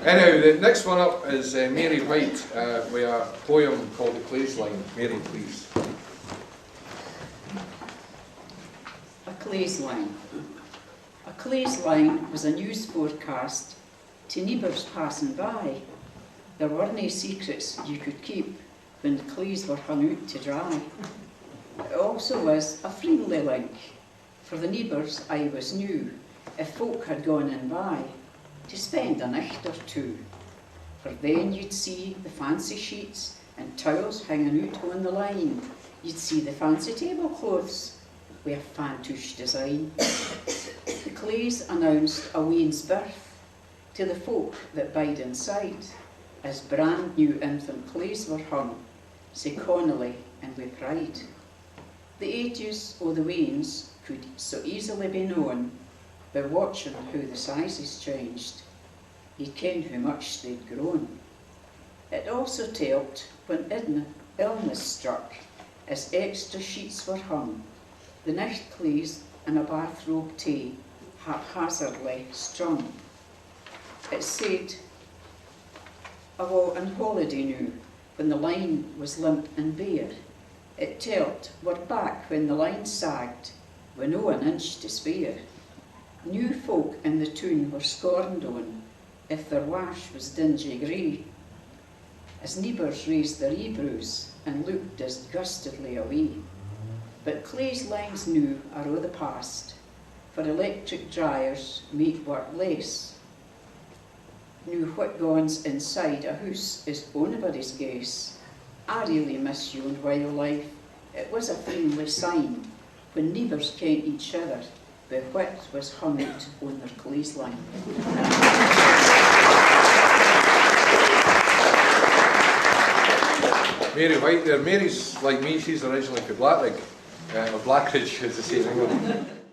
Anyhow, the next one up is Mary Whyte with a poem called the Claes Line. Mary, please. A Claes Line. A Claes Line was a news forecast to neighbours passing by. There were no secrets you could keep when the clays were hung out to dry. It also was a friendly link, for the neighbours I was new, if folk had gone in by, to spend a night or two. For then you'd see the fancy sheets and towels hanging out on the line. You'd see the fancy tablecloths with a fantouche design. The clays announced a wean's birth to the folk that bide inside, as brand new infant clays were hung, sae connily and with pride. The ages o' the weans could so easily be known by watching how the sizes changed. You'd ken how much they'd grown. It also telled when illness struck, as extra sheets were hung, the night clays in a bathrobe tea haphazardly strung. It said, awa on holiday new, when the line was limp and bare. It telled we're back when the line sagged, with no an inch to spare. New folk in the town were scorned on, if their wash was dingy grey, as neighbours raised their eyebrows and looked disgustedly away. But Claes Lines new are o' the past, for electric dryers make work less. New what goes inside a house is onybody's guess. I really miss you and wildlife. It was a friendly sign when neighbours kent each other by what was hung out on their Claes Line. Mary Whyte there. Mary's like me, she's originally from Blackridge, or Blackridge as they say in England.